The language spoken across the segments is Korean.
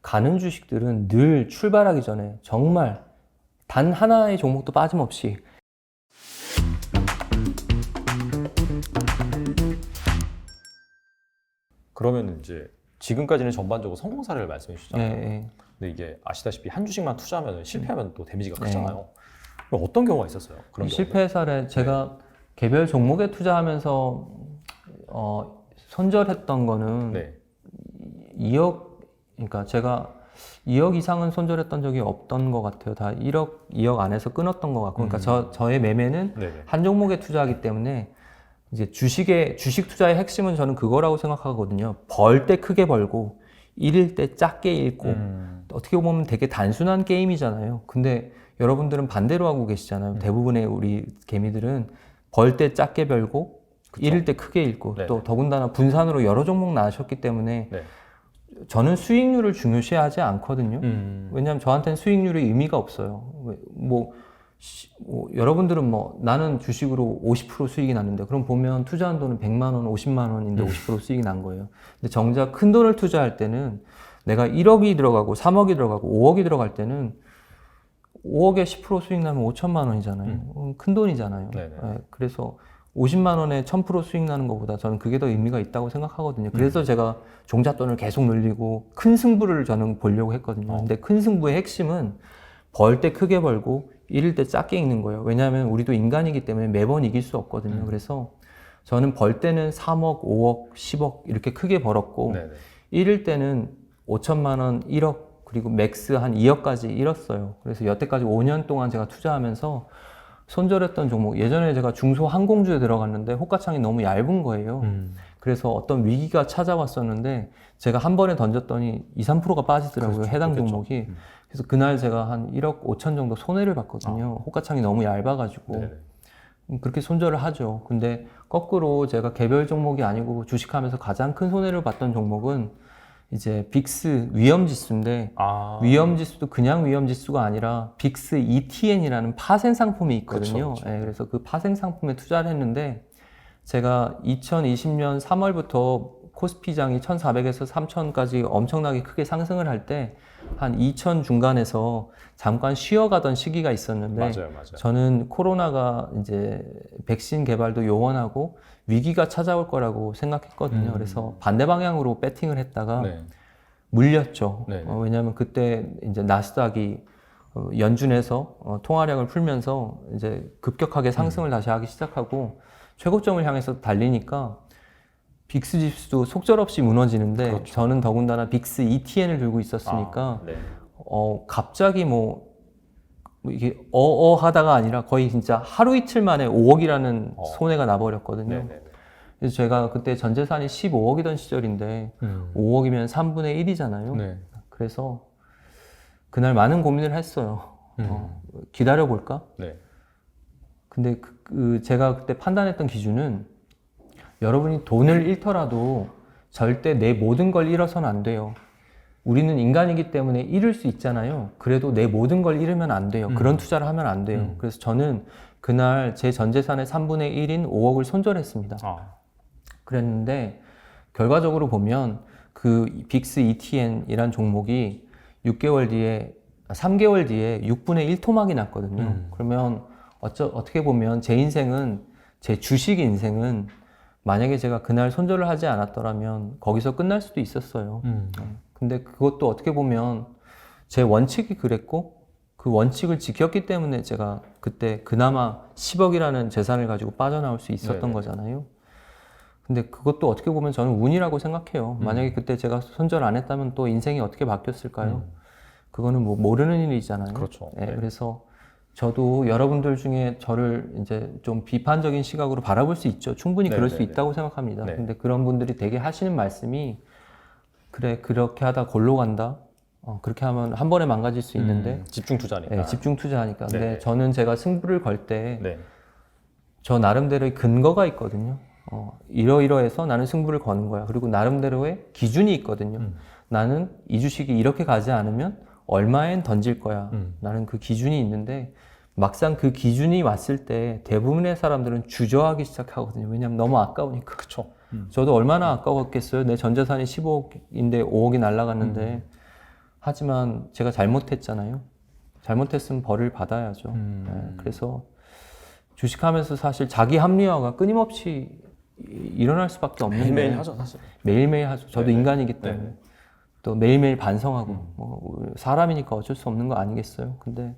가는 주식들은 늘 출발하기 전에 정말 단 하나의 종목도 빠짐없이 그러면 이제 지금까지는 전반적으로 성공 사례를 말씀해 주셨잖아요. 네. 근데 이게 아시다시피 한 주식만 투자하면 실패하면 또 데미지가 크잖아요. 그럼 어떤 경우가 있었어요? 그런 실패 사례 제가 개별 종목에 투자하면서 손절했던 거는 네. 2억, 그러니까 제가 2억 이상은 손절했던 적이 없던 것 같아요. 다 1억, 2억 안에서 끊었던 것 같고, 그러니까 저의 매매는 네네. 한 종목에 투자하기 때문에 이제 주식 투자의 핵심은 저는 그거라고 생각하거든요. 벌 때 크게 벌고 잃을 때 작게 잃고 어떻게 보면 되게 단순한 게임이잖아요. 근데 여러분들은 반대로 하고 계시잖아요. 대부분의 우리 개미들은 벌 때 작게 벌고 그쵸. 잃을 때 크게 잃고 네네. 또 더군다나 분산으로 여러 종목 나셨기 때문에 네. 저는 수익률을 중요시하지 않거든요. 왜냐하면 저한테는 수익률이 의미가 없어요. 여러분들은 나는 주식으로 50% 수익이 났는데 그럼 보면 투자한 돈은 100만 원, 50만 원인데 50% 수익이 난 거예요. 근데 정작 큰 돈을 투자할 때는 내가 1억이 들어가고 3억이 들어가고 5억이 들어갈 때는 5억에 10% 수익 나면 5천만 원이잖아요. 큰 돈이잖아요. 네네. 네, 그래서 50만 원에 1000% 수익 나는 것보다 저는 그게 더 의미가 있다고 생각하거든요. 그래서 제가 종잣돈을 계속 늘리고 큰 승부를 저는 보려고 했거든요. 근데 큰 승부의 핵심은 벌 때 크게 벌고 잃을 때 작게 읽는 거예요. 왜냐하면 우리도 인간이기 때문에 매번 이길 수 없거든요. 그래서 저는 벌 때는 3억, 5억, 10억 이렇게 크게 벌었고 네네. 잃을 때는 5천만 원, 1억 그리고 맥스 한 2억까지 잃었어요. 그래서 여태까지 5년 동안 제가 투자하면서 손절했던 종목, 예전에 제가 중소항공주에 들어갔는데 호가창이 너무 얇은 거예요. 그래서 어떤 위기가 찾아왔었는데 제가 한 번에 던졌더니 2, 3%가 빠지더라고요. 그렇죠, 해당 그렇겠죠. 종목이. 그래서 그날 제가 한 1억 5천 정도 손해를 봤거든요. 호가창이 너무 얇아가지고. 네네. 그렇게 손절을 하죠. 근데 거꾸로 제가 개별 종목이 아니고 주식하면서 가장 큰 손해를 봤던 종목은 이제 빅스 위험지수인데 위험지수도 그냥 위험지수가 아니라 빅스 ETN이라는 파생 상품이 있거든요. 그렇죠. 네, 그래서 그 파생 상품에 투자를 했는데 제가 2020년 3월부터 코스피장이 1400에서 3000까지 엄청나게 크게 상승을 할 때 한 2000 중간에서 잠깐 쉬어가던 시기가 있었는데 맞아요. 저는 코로나가 이제 백신 개발도 요원하고 위기가 찾아올 거라고 생각했거든요. 그래서 반대 방향으로 배팅을 했다가 네. 물렸죠. 네네. 왜냐하면 그때 이제 나스닥이 연준에서 통화량을 풀면서 이제 급격하게 상승을 다시 하기 시작하고 최고점을 향해서 달리니까 빅스 지수도 속절없이 무너지는데 그렇죠. 저는 더군다나 빅스 ETN을 들고 있었으니까 네. 갑자기 이게 하다가 아니라 거의 진짜 하루 이틀 만에 5억이라는 손해가 나버렸거든요. 네네. 그래서 제가 그때 전 재산이 15억이던 시절인데 5억이면 3분의 1이잖아요. 네. 그래서 그날 많은 고민을 했어요. 기다려볼까? 네. 근데 제가 그때 판단했던 기준은 여러분이 돈을 잃더라도 절대 내 모든 걸 잃어서는 안 돼요. 우리는 인간이기 때문에 잃을 수 있잖아요. 그래도 내 모든 걸 잃으면 안 돼요. 그런 투자를 하면 안 돼요. 그래서 저는 그날 제 전 재산의 3분의 1인 5억을 손절했습니다. 그랬는데 결과적으로 보면 그 빅스 ETN이란 종목이 3개월 뒤에 6분의 1 토막이 났거든요. 그러면 어떻게 보면 제 주식 인생은 만약에 제가 그날 손절을 하지 않았더라면 거기서 끝날 수도 있었어요. 근데 그것도 어떻게 보면 제 원칙이 그랬고 그 원칙을 지켰기 때문에 제가 그때 그나마 10억이라는 재산을 가지고 빠져나올 수 있었던 네네. 거잖아요. 근데 그것도 어떻게 보면 저는 운이라고 생각해요. 만약에 그때 제가 손절 안 했다면 또 인생이 어떻게 바뀌었을까요? 그거는 모르는 일이잖아요. 그렇죠. 네, 그래서 저도 여러분들 중에 저를 이제 좀 비판적인 시각으로 바라볼 수 있죠. 충분히 그럴 수 있다고 생각합니다. 네. 근데 그런 분들이 되게 하시는 말씀이 그래, 그렇게 하다 골로 간다. 그렇게 하면 한 번에 망가질 수 있는데 집중 투자니까. 네, 집중 투자하니까. 근데 네네. 저는 제가 승부를 걸 때 저 네. 나름대로의 근거가 있거든요. 이러이러해서 나는 승부를 거는 거야. 그리고 나름대로의 기준이 있거든요. 나는 이 주식이 이렇게 가지 않으면 얼마엔 던질 거야. 나는 그 기준이 있는데 막상 그 기준이 왔을 때 대부분의 사람들은 주저하기 시작하거든요. 왜냐하면 너무 아까우니까. 하지만 제가 잘못했잖아요. 잘못했으면 벌을 받아야죠. 네, 그래서 주식하면서 사실 자기 합리화가 끊임없이 일어날 수밖에 없는데 매일매일 하죠, 사실. 매일매일 하죠. 저도 네네. 인간이기 때문에 네네. 또 매일매일 반성하고 뭐 사람이니까 어쩔 수 없는 거 아니겠어요. 근데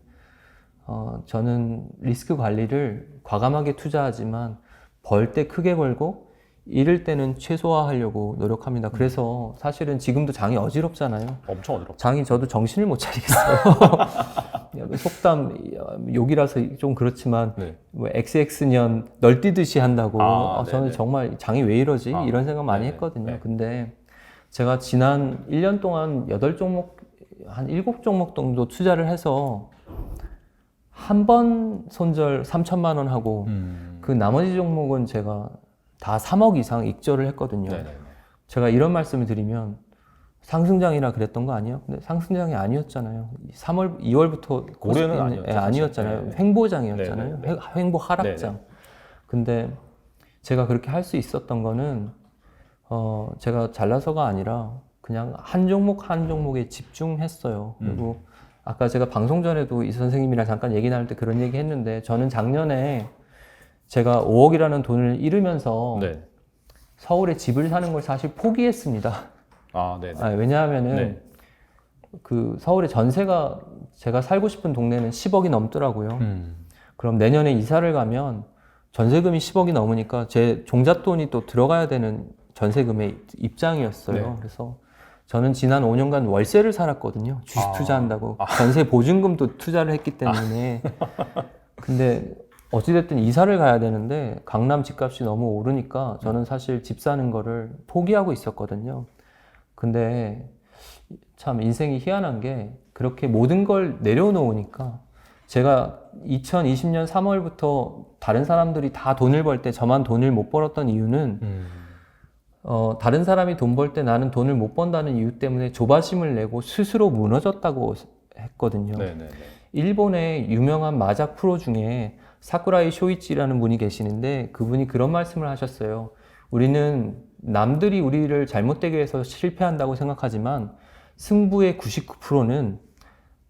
저는 리스크 관리를 과감하게 투자하지만 벌 때 크게 벌고 잃을 때는 최소화하려고 노력합니다. 그래서 사실은 지금도 장이 어지럽잖아요. 엄청 어지럽죠. 장이 저도 정신을 못 차리겠어요. 속담 욕이라서 좀 그렇지만 네. 뭐 XX년 널뛰듯이 한다고 저는 네네. 정말 장이 왜 이러지? 이런 생각 많이 네네. 했거든요. 네. 근데 제가 지난 1년 동안 8종목, 한 7종목 정도 투자를 해서 한 번 손절 3천만 원 하고 그 나머지 종목은 제가 다 3억 이상 익절을 했거든요. 네네. 제가 이런 말씀을 드리면 상승장이라 그랬던 거 아니에요? 근데 상승장이 아니었잖아요. 3월, 2월부터 올해는 아니었죠, 사실. 아니었잖아요. 네. 횡보장이었잖아요. 네네. 횡보 하락장. 네네. 근데 제가 그렇게 할 수 있었던 거는 제가 잘나서가 아니라 그냥 한 종목 한 종목에 집중했어요. 그리고 아까 제가 방송 전에도 이 선생님이랑 잠깐 얘기 나눌 때 그런 얘기 했는데 저는 작년에 제가 5억이라는 돈을 잃으면서 네. 서울에 집을 사는 걸 사실 포기했습니다. 네네. 왜냐하면은 네. 그 서울의 전세가 제가 살고 싶은 동네는 10억이 넘더라고요. 그럼 내년에 이사를 가면 전세금이 10억이 넘으니까 제 종잣돈이 또 들어가야 되는 전세금의 입장이었어요. 네. 그래서 저는 지난 5년간 월세를 살았거든요. 주식 투자한다고. 전세 보증금도 투자를 했기 때문에. 근데 어찌됐든 이사를 가야 되는데 강남 집값이 너무 오르니까 저는 사실 집 사는 거를 포기하고 있었거든요. 근데 참 인생이 희한한 게 그렇게 모든 걸 내려놓으니까 제가 2020년 3월부터 다른 사람들이 다 돈을 벌 때 저만 돈을 못 벌었던 이유는 다른 사람이 돈 벌 때 나는 돈을 못 번다는 이유 때문에 조바심을 내고 스스로 무너졌다고 했거든요. 네네네. 일본의 유명한 마작 프로 중에 사쿠라이 쇼이치라는 분이 계시는데 그분이 그런 말씀을 하셨어요. 우리는 남들이 우리를 잘못되게 해서 실패한다고 생각하지만 승부의 99%는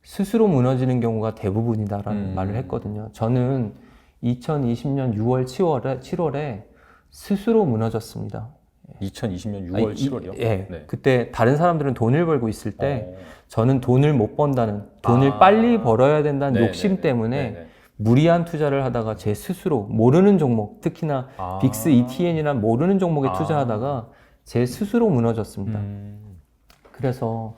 스스로 무너지는 경우가 대부분이다라는 말을 했거든요. 저는 2020년 6월, 7월에 스스로 무너졌습니다. 2020년 6월, 7월이요? 예. 네. 그때 다른 사람들은 돈을 벌고 있을 때 저는 돈을 못 번다는, 돈을 빨리 벌어야 된다는 네네네. 욕심 때문에 네네. 무리한 투자를 하다가 제 스스로 모르는 종목, 특히나 빅스 ETN이란 모르는 종목에 투자하다가 제 스스로 무너졌습니다. 그래서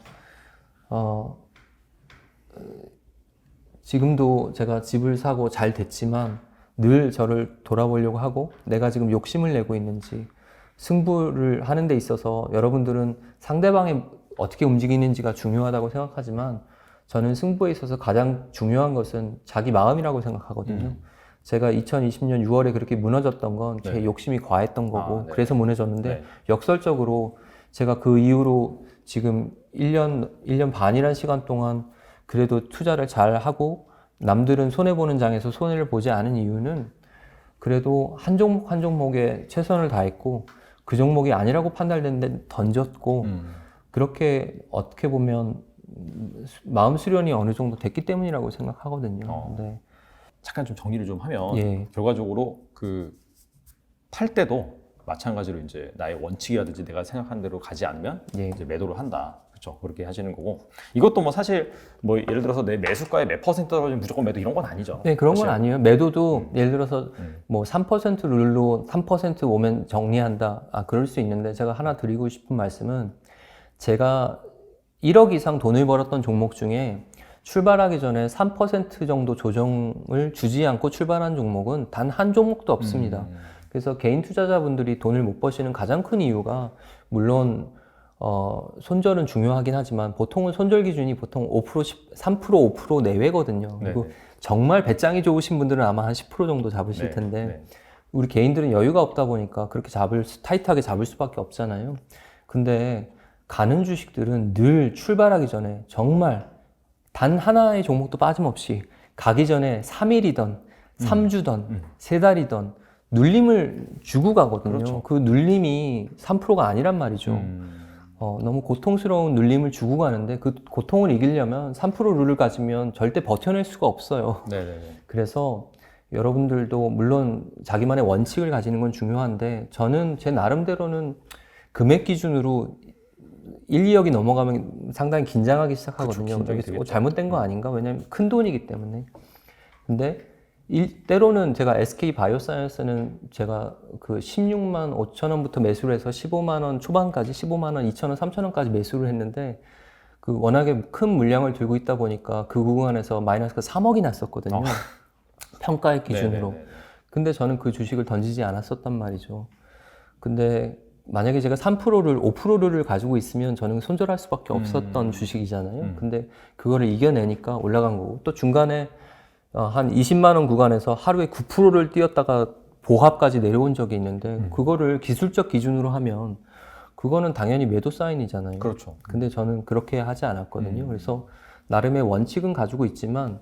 지금도 제가 집을 사고 잘 됐지만 늘 저를 돌아보려고 하고 내가 지금 욕심을 내고 있는지 승부를 하는 데 있어서 여러분들은 상대방이 어떻게 움직이는지가 중요하다고 생각하지만 저는 승부에 있어서 가장 중요한 것은 자기 마음이라고 생각하거든요. 제가 2020년 6월에 그렇게 무너졌던 건 제 네. 욕심이 과했던 거고 네. 그래서 무너졌는데 네. 역설적으로 제가 그 이후로 지금 1년 반이라는 시간 동안 그래도 투자를 잘 하고 남들은 손해보는 장에서 손해를 보지 않은 이유는 그래도 한 종목 한 종목에 최선을 다했고 그 종목이 아니라고 판단됐는데 던졌고 그렇게 어떻게 보면 마음 수련이 어느 정도 됐기 때문이라고 생각하거든요. 근데 잠깐 좀 정리를 좀 하면 예. 결과적으로 그 팔 때도 마찬가지로 이제 나의 원칙이라든지 내가 생각한 대로 가지 않으면 예. 이제 매도를 한다. 그렇죠. 그렇게 하시는 거고 이것도 뭐 사실 뭐 예를 들어서 내 매수가의 몇 퍼센트 떨어지면 무조건 매도 이런 건 아니죠. 네, 그런 건 사실. 아니에요. 매도도 예를 들어서 뭐 3% 룰로 3% 오면 정리한다. 그럴 수 있는데 제가 하나 드리고 싶은 말씀은 제가 1억 이상 돈을 벌었던 종목 중에 출발하기 전에 3% 정도 조정을 주지 않고 출발한 종목은 단 한 종목도 없습니다. 그래서 개인 투자자분들이 돈을 못 버시는 가장 큰 이유가 물론 손절은 중요하긴 하지만 보통은 손절 기준이 보통 5%, 3%, 5% 내외거든요. 그리고 네네. 정말 배짱이 좋으신 분들은 아마 한 10% 정도 잡으실 네, 텐데 네. 우리 개인들은 여유가 없다 보니까 그렇게 타이트하게 잡을 수밖에 없잖아요. 근데 가는 주식들은 늘 출발하기 전에 정말 단 하나의 종목도 빠짐없이 가기 전에 3일이던 3주던 3달이던 눌림을 주고 가거든요. 그렇죠. 그 눌림이 3%가 아니란 말이죠. 너무 고통스러운 눌림을 주고 가는데 그 고통을 이기려면 3% 룰을 가지면 절대 버텨낼 수가 없어요. 네네네. 그래서 여러분들도 물론 자기만의 원칙을 가지는 건 중요한데 저는 제 나름대로는 금액 기준으로 1, 2억이 넘어가면 상당히 긴장하기 시작하거든요. 그쵸, 긴장이 이게 되겠죠. 잘못된 거 아닌가? 왜냐면 큰 돈이기 때문에. 근데 때로는 제가 SK 바이오사이언스는 제가 그 16만 5천 원부터 매수를 해서 15만 원 초반까지 15만 원, 2천 원, 3천 원까지 매수를 했는데 그 워낙에 큰 물량을 들고 있다 보니까 그 구간에서 마이너스가 3억이 났었거든요. 평가액 기준으로. 네네네. 근데 저는 그 주식을 던지지 않았었단 말이죠. 근데 만약에 제가 3%를 5%를 가지고 있으면 저는 손절할 수밖에 없었던 주식이잖아요. 근데 그거를 이겨내니까 올라간 거고 또 중간에 한 20만 원 구간에서 하루에 9%를 뛰었다가 보합까지 내려온 적이 있는데 그거를 기술적 기준으로 하면 그거는 당연히 매도 사인이잖아요. 그렇죠. 근데 저는 그렇게 하지 않았거든요. 그래서 나름의 원칙은 가지고 있지만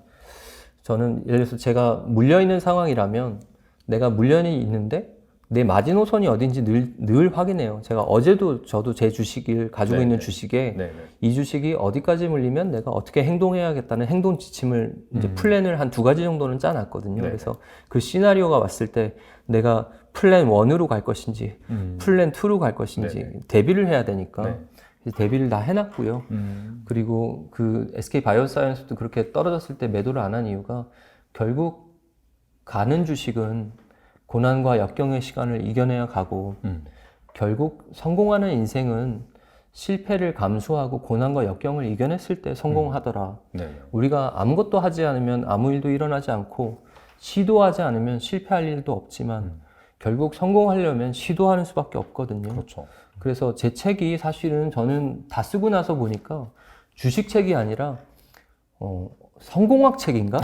저는 예를 들어서 제가 물려있는 상황이라면 내가 물량이 있는데 내 마지노선이 어딘지 늘 확인해요. 제가 어제도 저도 제 주식을 가지고 네네. 있는 주식에 네네. 이 주식이 어디까지 물리면 내가 어떻게 행동해야겠다는 행동 지침을 이제 플랜을 한 2가지 정도는 짜놨거든요. 네네. 그래서 그 시나리오가 왔을 때 내가 플랜 1으로 갈 것인지 플랜 2로 갈 것인지 네네. 대비를 해야 되니까 네. 그래서 대비를 다 해놨고요. 그리고 그 SK 바이오사이언스도 그렇게 떨어졌을 때 매도를 안 한 이유가 결국 가는 주식은 고난과 역경의 시간을 이겨내야 가고 결국 성공하는 인생은 실패를 감수하고 고난과 역경을 이겨냈을 때 성공하더라. 네. 우리가 아무것도 하지 않으면 아무 일도 일어나지 않고 시도하지 않으면 실패할 일도 없지만 결국 성공하려면 시도하는 수밖에 없거든요. 그렇죠. 그래서 제 책이 사실은 저는 다 쓰고 나서 보니까 주식 책이 아니라 성공학 책인가?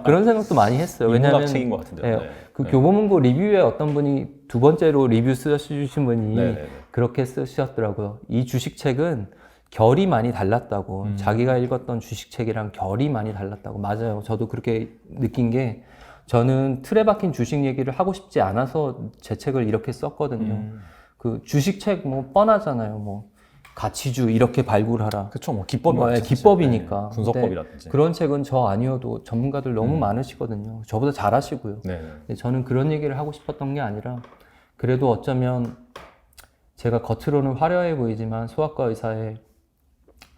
그런 생각도 많이 했어요. 왜냐하면 왜냐하면 책인 것 같은데요. 예, 네. 그 교보문고 리뷰에 어떤 분이 2번째로 리뷰 쓰주신 분이 네네네. 그렇게 쓰셨더라고요. 이 주식 책은 결이 많이 달랐다고. 자기가 읽었던 주식 책이랑 결이 많이 달랐다고. 맞아요. 저도 그렇게 느낀 게 저는 틀에 박힌 주식 얘기를 하고 싶지 않아서 제 책을 이렇게 썼거든요. 그 주식 책 뭐 뻔하잖아요. 뭐 가치주 이렇게 발굴하라. 그렇죠. 뭐 기법이 뭐, 많죠, 기법이니까. 네. 분석법이라든지. 근데 그런 책은 저 아니어도 전문가들 너무 많으시거든요. 저보다 잘하시고요. 네. 근데 저는 그런 얘기를 하고 싶었던 게 아니라 그래도 어쩌면 제가 겉으로는 화려해 보이지만 소아과 의사의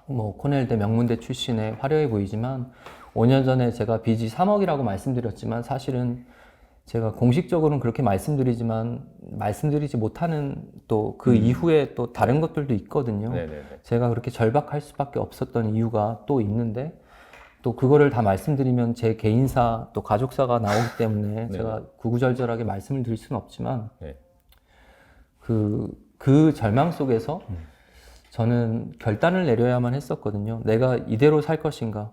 뭐 코넬대 명문대 출신의 화려해 보이지만 5년 전에 제가 빚이 3억이라고 말씀드렸지만 사실은 제가 공식적으로는 그렇게 말씀드리지 못하는 또 그 이후에 또 다른 것들도 있거든요. 네네네. 제가 그렇게 절박할 수밖에 없었던 이유가 또 있는데 또 그거를 다 말씀드리면 제 개인사 또 가족사가 나오기 때문에 네. 제가 구구절절하게 말씀을 드릴 수는 없지만 네. 그 절망 속에서 저는 결단을 내려야만 했었거든요. 내가 이대로 살 것인가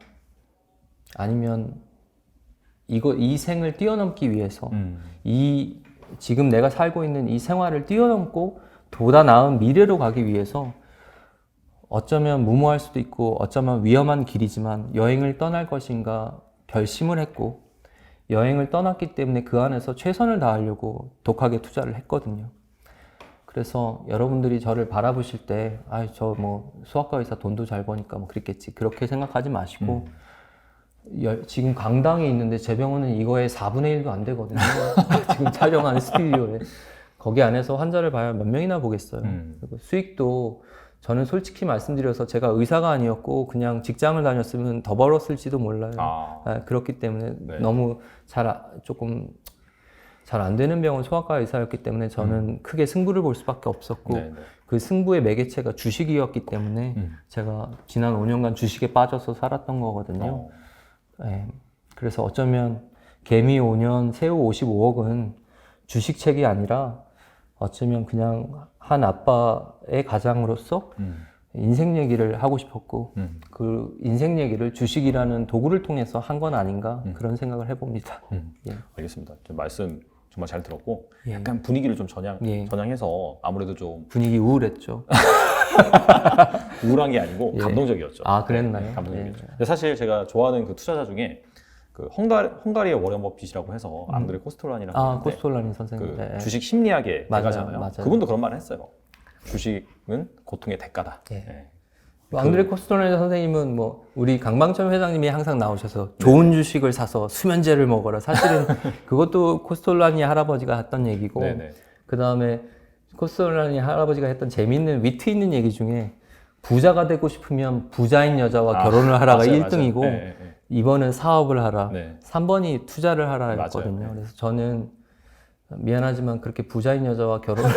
아니면 이 생을 뛰어넘기 위해서 지금 내가 살고 있는 이 생활을 뛰어넘고 보다 나은 미래로 가기 위해서 어쩌면 무모할 수도 있고 어쩌면 위험한 길이지만 여행을 떠날 것인가 결심을 했고 여행을 떠났기 때문에 그 안에서 최선을 다하려고 독하게 투자를 했거든요. 그래서 여러분들이 저를 바라보실 때 저 뭐 수학과 의사 돈도 잘 버니까 뭐 그랬겠지 그렇게 생각하지 마시고 지금 강당에 있는데 제 병원은 이거의 4분의 1도 안 되거든요. 지금 촬영하는 스튜디오에. 거기 안에서 환자를 봐야 몇 명이나 보겠어요. 그리고 수익도 저는 솔직히 말씀드려서 제가 의사가 아니었고 그냥 직장을 다녔으면 더 벌었을지도 몰라요. 그렇기 때문에 네. 너무 조금 잘 안 되는 병원 소아과 의사였기 때문에 저는 크게 승부를 볼 수밖에 없었고 네네. 그 승부의 매개체가 주식이었기 때문에 제가 지난 5년간 주식에 빠져서 살았던 거거든요. 네. 그래서 어쩌면 개미 5년, 새우 55억은 주식책이 아니라 어쩌면 그냥 한 아빠의 가장으로서 인생 얘기를 하고 싶었고 그 인생 얘기를 주식이라는 도구를 통해서 한 건 아닌가 그런 생각을 해봅니다. 예. 알겠습니다. 말씀 정말 잘 들었고 예. 약간 분위기를 좀 예. 전향해서 아무래도 좀 분위기 우울했죠. 우울한 게 아니고 예. 감동적이었죠. 그랬나요? 네, 감동적이었죠. 예. 근데 사실 제가 좋아하는 그 투자자 중에 그 헝가리의 워렌 버핏이라고 해서 앙드레 코스톨란이라고 있는데 코스톨라니 선생님. 그 주식 심리학의 맞아요, 대가잖아요. 맞아요. 그분도 그런 말을 했어요. 주식은 고통의 대가다. 예. 예. 앙드레 코스톨라니 선생님은 뭐 우리 강방천 회장님이 항상 나오셔서 좋은 주식을 사서 수면제를 먹어라. 사실은 그것도 코스톨라니 할아버지가 했던 얘기고 네네. 그 다음에 코스톨라니 할아버지가 했던 재밌는 위트 있는 얘기 중에 부자가 되고 싶으면 부자인 여자와 결혼을 하라가 맞아요, 1등이고 맞아요. 네, 네. 2번은 사업을 하라, 네. 3번이 투자를 하라였거든요. 맞아요. 네. 그래서 저는 미안하지만 그렇게 부자인 여자와 결혼을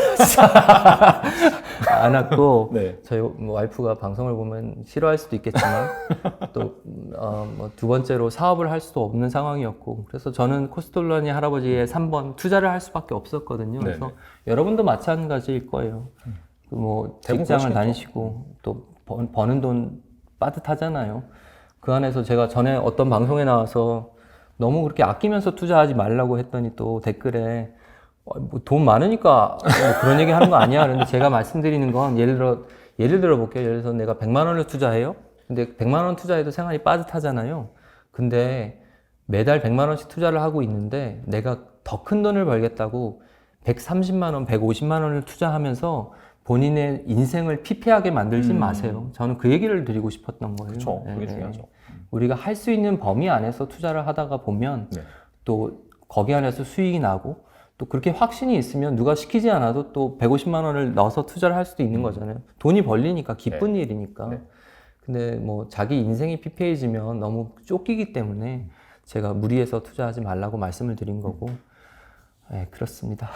안 했고 네. 저희 뭐 와이프가 방송을 보면 싫어할 수도 있겠지만 또 뭐 두 번째로 사업을 할 수도 없는 상황이었고 그래서 저는 코스톨라니 할아버지의 3번 투자를 할 수밖에 없었거든요. 그래서 네네. 여러분도 마찬가지일 거예요. 그 뭐 대부분 직장을 그러시겠죠. 다니시고 또 버는 돈 빠듯하잖아요. 그 안에서 제가 전에 어떤 방송에 나와서 너무 그렇게 아끼면서 투자하지 말라고 했더니 또 댓글에 뭐 돈 많으니까 뭐 그런 얘기 하는 거 아니야. 그런데 제가 말씀드리는 건 예를 들어 볼게요. 예를 들어서 내가 100만 원을 투자해요. 근데 100만 원 투자해도 생활이 빠듯하잖아요. 근데 매달 100만 원씩 투자를 하고 있는데 내가 더 큰 돈을 벌겠다고 130만 원, 150만 원을 투자하면서 본인의 인생을 피폐하게 만들지 마세요. 저는 그 얘기를 드리고 싶었던 거예요. 그렇죠. 그게 예, 중요하죠. 우리가 할 수 있는 범위 안에서 투자를 하다가 보면 네. 또 거기 안에서 수익이 나고 또 그렇게 확신이 있으면 누가 시키지 않아도 또 150만 원을 넣어서 투자를 할 수도 있는 거잖아요. 돈이 벌리니까 기쁜 일이니까. 네. 근데 뭐 자기 인생이 피폐해지면 너무 쫓기기 때문에 제가 무리해서 투자하지 말라고 말씀을 드린 거고, 네, 그렇습니다.